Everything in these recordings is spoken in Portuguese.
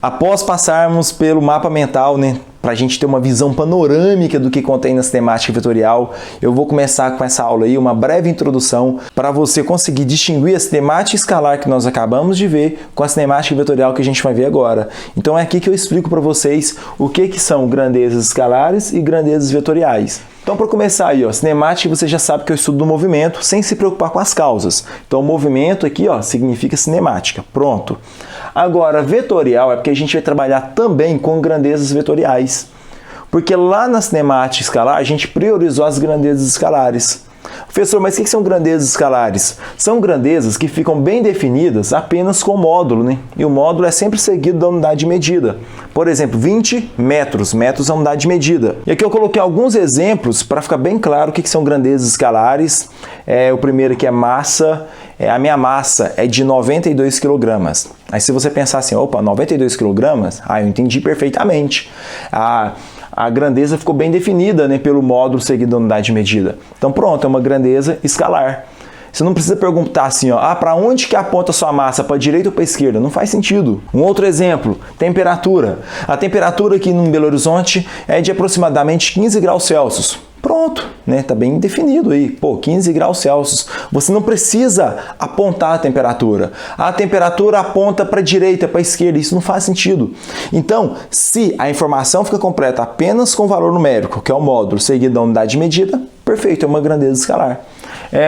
Após passarmos pelo mapa mental, para a gente ter uma visão panorâmica do que contém na cinemática vetorial, eu vou começar com essa aula aí, uma breve introdução para você conseguir distinguir a cinemática escalar que nós acabamos de ver com a cinemática vetorial que a gente vai ver agora. Então é aqui que eu explico para vocês o que são grandezas escalares e grandezas vetoriais. Então, para começar aí, cinemática, você já sabe que eu estudo do movimento sem se preocupar com as causas. Então, movimento aqui, significa cinemática. Pronto. Agora, vetorial é porque a gente vai trabalhar também com grandezas vetoriais. Porque lá na cinemática escalar, a gente priorizou as grandezas escalares. Professor, mas o que são grandezas escalares? São grandezas que ficam bem definidas apenas com o módulo, E o módulo é sempre seguido da unidade de medida. Por exemplo, 20 metros. Metros é a unidade de medida. E aqui eu coloquei alguns exemplos para ficar bem claro o que são grandezas escalares. O primeiro aqui é massa. A minha massa é de 92 kg. Aí se você pensar assim, opa, 92 kg? Eu entendi perfeitamente. A grandeza ficou bem definida pelo módulo seguido da unidade de medida. Então pronto, é uma grandeza escalar. Você não precisa perguntar assim, para onde que aponta a sua massa, para a direita ou para a esquerda? Não faz sentido. Um outro exemplo, temperatura. A temperatura aqui no Belo Horizonte é de aproximadamente 15 graus Celsius. Pronto, Tá bem definido aí. 15 graus Celsius. Você não precisa apontar a temperatura. A temperatura aponta para a direita, para a esquerda. Isso não faz sentido. Então, se a informação fica completa apenas com o valor numérico, que é o módulo seguido da unidade de medida, perfeito, é uma grandeza escalar.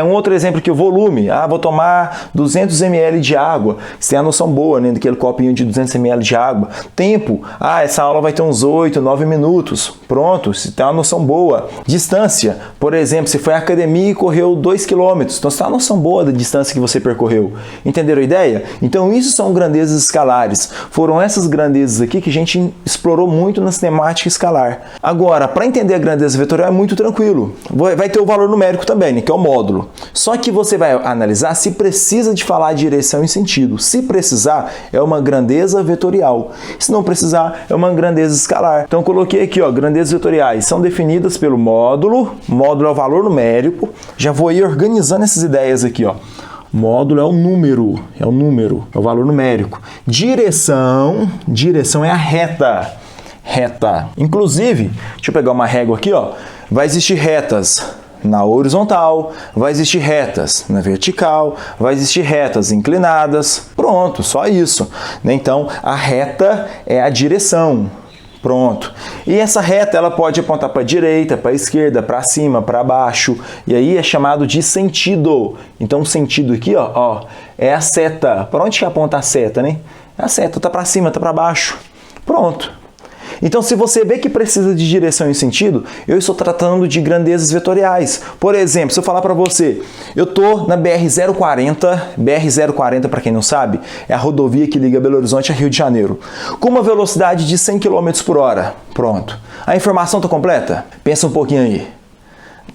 Um outro exemplo aqui, o volume. Vou tomar 200 ml de água. Você tem a noção boa, daquele copinho de 200 ml de água. Tempo. Essa aula vai ter uns 8, 9 minutos. Pronto, você tem uma noção boa. Distância. Por exemplo, você foi à academia e correu 2 km. Então, você tem uma noção boa da distância que você percorreu. Entenderam a ideia? Então, isso são grandezas escalares. Foram essas grandezas aqui que a gente explorou muito na cinemática escalar. Agora, para entender a grandeza vetorial é muito tranquilo. Vai ter o valor numérico também, que é o módulo. Só que você vai analisar se precisa de falar direção e sentido. Se precisar, é uma grandeza vetorial. Se não precisar, é uma grandeza escalar. Então, eu coloquei aqui, grandezas vetoriais são definidas pelo módulo. Módulo é o valor numérico. Já vou ir organizando essas ideias aqui, Módulo é o número, é o valor numérico. Direção é a reta. Reta. Inclusive, deixa eu pegar uma régua aqui, vai existir retas na horizontal, vai existir retas na vertical, vai existir retas inclinadas. Pronto, só isso. Então, a reta é a direção. Pronto. E essa reta ela pode apontar para a direita, para a esquerda, para cima, para baixo. E aí é chamado de sentido. Então, o sentido aqui, é a seta. Para onde que aponta a seta, A seta está para cima, está para baixo. Pronto. Então, se você vê que precisa de direção e sentido, eu estou tratando de grandezas vetoriais. Por exemplo, se eu falar para você, eu estou na BR-040, para quem não sabe, é a rodovia que liga Belo Horizonte a Rio de Janeiro, com uma velocidade de 100 km por hora. Pronto. A informação está completa? Pensa um pouquinho aí.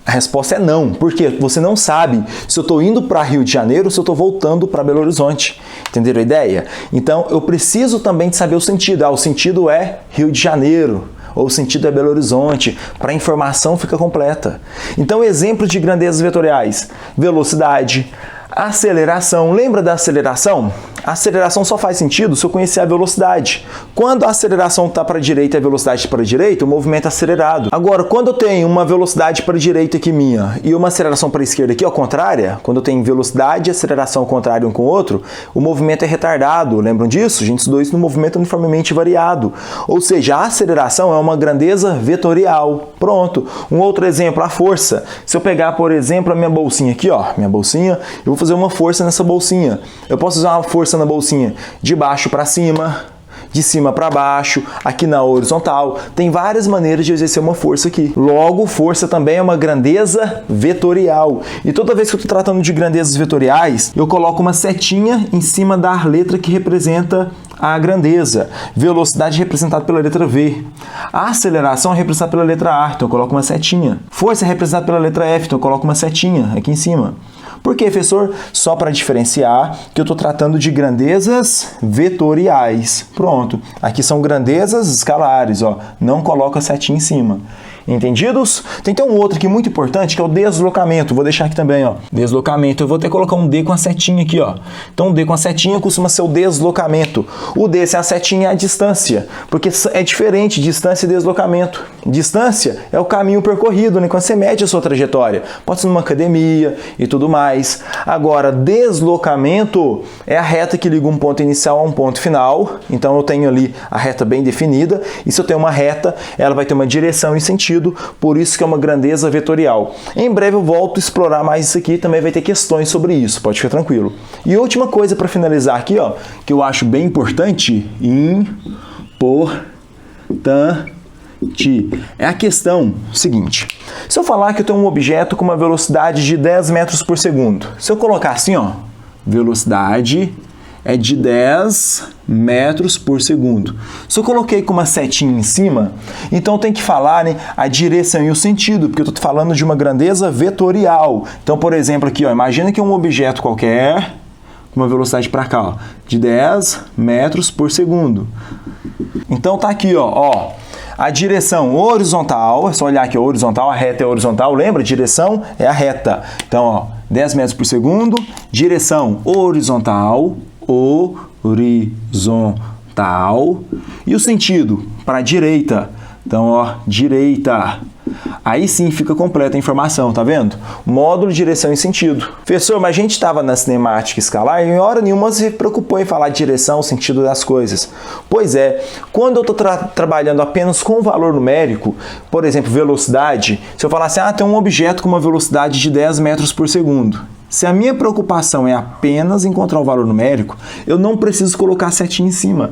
A resposta é não, porque você não sabe se eu estou indo para Rio de Janeiro ou se eu estou voltando para Belo Horizonte. Entenderam a ideia? Então, eu preciso também de saber o sentido. O sentido é Rio de Janeiro, ou o sentido é Belo Horizonte, para a informação ficar completa. Então, exemplos de grandezas vetoriais. Velocidade, aceleração. Lembra da aceleração? A aceleração só faz sentido se eu conhecer a velocidade. Quando a aceleração está para a direita e a velocidade para a direita, o movimento é acelerado. Agora, quando eu tenho uma velocidade para a direita aqui minha e uma aceleração para a esquerda aqui, ao contrário, quando eu tenho velocidade e aceleração ao contrário um com o outro, o movimento é retardado. Lembram disso? A gente estudou isso no movimento uniformemente variado. Ou seja, a aceleração é uma grandeza vetorial. Pronto. Um outro exemplo, a força. Se eu pegar, por exemplo, a minha bolsinha aqui, minha bolsinha, eu vou fazer uma força nessa bolsinha. Eu posso usar uma força na bolsinha de baixo para cima, de cima para baixo, aqui na horizontal. Tem várias maneiras de exercer uma força aqui. Logo, força também é uma grandeza vetorial. E toda vez que eu estou tratando de grandezas vetoriais, eu coloco uma setinha em cima da letra que representa a grandeza. Velocidade é representada pela letra V. A aceleração é representada pela letra A, então eu coloco uma setinha. Força é representada pela letra F, então eu coloco uma setinha aqui em cima. Por quê, professor? Só para diferenciar que eu estou tratando de grandezas vetoriais. Pronto. Aqui são grandezas escalares, Não coloca a setinha em cima. Entendidos? Tem um outro aqui muito importante que é o deslocamento. Vou deixar aqui também, ó. Deslocamento. Eu vou ter que colocar um D com a setinha aqui, ó. Então, o D com a setinha costuma ser o deslocamento. O D sem a setinha é a distância, porque é diferente distância e deslocamento. Distância é o caminho percorrido, né? Quando você mede a sua trajetória. Pode ser numa academia e tudo mais. Agora, deslocamento é a reta que liga um ponto inicial a um ponto final. Então, eu tenho ali a reta bem definida. E se eu tenho uma reta, ela vai ter uma direção e sentido. Por isso que é uma grandeza vetorial. Em breve eu volto a explorar mais isso aqui. Também vai ter questões sobre isso. Pode ficar tranquilo. E última coisa para finalizar aqui, ó, que eu acho bem importante. É a questão seguinte. Se eu falar que eu tenho um objeto com uma velocidade de 10 metros por segundo. Se eu colocar assim, ó, velocidade é de 10 metros por segundo. Se eu coloquei com uma setinha em cima, então eu tenho que falar, né, a direção e o sentido, porque eu estou falando de uma grandeza vetorial. Então, por exemplo, aqui, ó, imagina que um objeto qualquer com uma velocidade para cá, ó, de 10 metros por segundo. Então tá aqui, ó, a direção horizontal, é só olhar aqui, a horizontal, a reta é horizontal, lembra? Direção é a reta. Então, ó, 10 metros por segundo, direção horizontal, e o sentido para a direita. Então, ó, direita. Aí sim fica completa a informação, tá vendo? Módulo, direção e sentido. Professor, mas a gente estava na cinemática escalar e em hora nenhuma você se preocupou em falar de direção, sentido das coisas. Pois é, quando eu estou trabalhando apenas com valor numérico, por exemplo, velocidade, se eu falar assim, tem um objeto com uma velocidade de 10 metros por segundo. Se a minha preocupação é apenas encontrar o valor numérico, eu não preciso colocar a setinha em cima.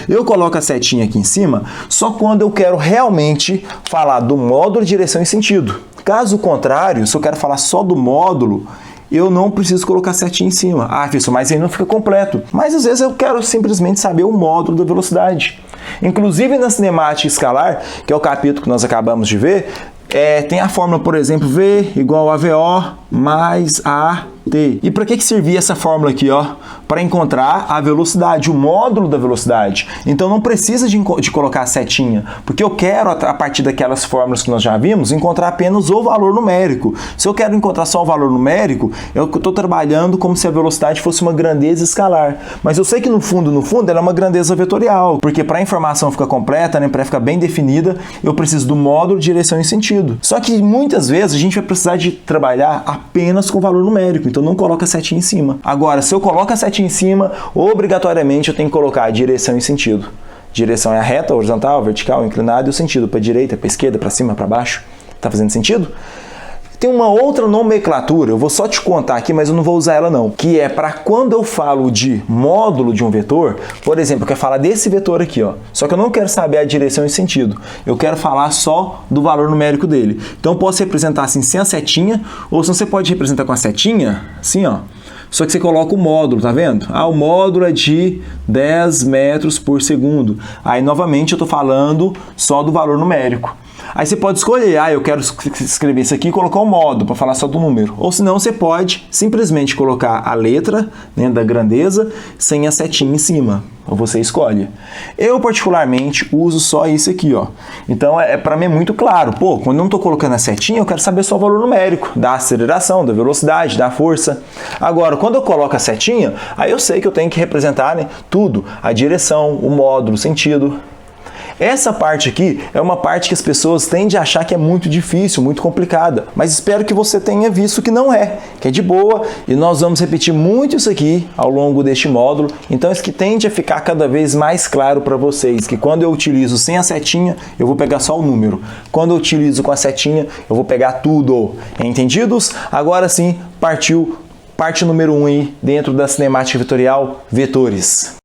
Eu coloco a setinha aqui em cima só quando eu quero realmente falar do módulo, direção e sentido. Caso contrário, se eu quero falar só do módulo, eu não preciso colocar a setinha em cima. Professor, mas aí não fica completo. Mas às vezes eu quero simplesmente saber o módulo da velocidade. Inclusive na cinemática escalar, que é o capítulo que nós acabamos de ver, tem a fórmula, por exemplo, V igual a VO mais AT. E para que servia essa fórmula aqui, ó? Para encontrar a velocidade, o módulo da velocidade. Então não precisa de colocar a setinha, porque eu quero, a partir daquelas fórmulas que nós já vimos, encontrar apenas o valor numérico. Se eu quero encontrar só o valor numérico, eu estou trabalhando como se a velocidade fosse uma grandeza escalar. Mas eu sei que no fundo, ela é uma grandeza vetorial, porque para a informação ficar completa, né, para ficar bem definida, eu preciso do módulo, direção e sentido. Só que muitas vezes a gente vai precisar de trabalhar apenas com o valor numérico, então não coloca a setinha em cima. Agora, se eu coloco a setinha em cima, obrigatoriamente eu tenho que colocar a direção e sentido. Direção é a reta, horizontal, vertical, inclinado, e o sentido para a direita, para a esquerda, para cima, para baixo. Tá fazendo sentido? Tem uma outra nomenclatura, eu vou só te contar aqui, mas eu não vou usar ela não, que é para quando eu falo de módulo de um vetor, por exemplo, eu quero falar desse vetor aqui, ó, só que eu não quero saber a direção e sentido, eu quero falar só do valor numérico dele. Então eu posso representar assim sem a setinha, ou se você pode representar com a setinha, assim, ó, só que você coloca o módulo, tá vendo? O módulo é de 10 metros por segundo. Aí, novamente, eu estou falando só do valor numérico. Aí você pode escolher, eu quero escrever isso aqui e colocar o módulo para falar só do número. Ou senão você pode simplesmente colocar a letra, né, da grandeza sem a setinha em cima. Ou você escolhe. Eu particularmente uso só isso aqui, ó. Então para mim é muito claro. Quando eu não estou colocando a setinha, eu quero saber só o valor numérico da aceleração, da velocidade, da força. Agora, quando eu coloco a setinha, aí eu sei que eu tenho que representar, né, tudo, a direção, o módulo, o sentido. Essa parte aqui é uma parte que as pessoas tendem a achar que é muito difícil, muito complicada, mas espero que você tenha visto que não é, que é de boa, e nós vamos repetir muito isso aqui ao longo deste módulo, então isso que tende a ficar cada vez mais claro para vocês, que quando eu utilizo sem a setinha, eu vou pegar só o número, quando eu utilizo com a setinha, eu vou pegar tudo, entendidos? Agora sim, partiu parte número 1 aí dentro da cinemática vetorial, vetores.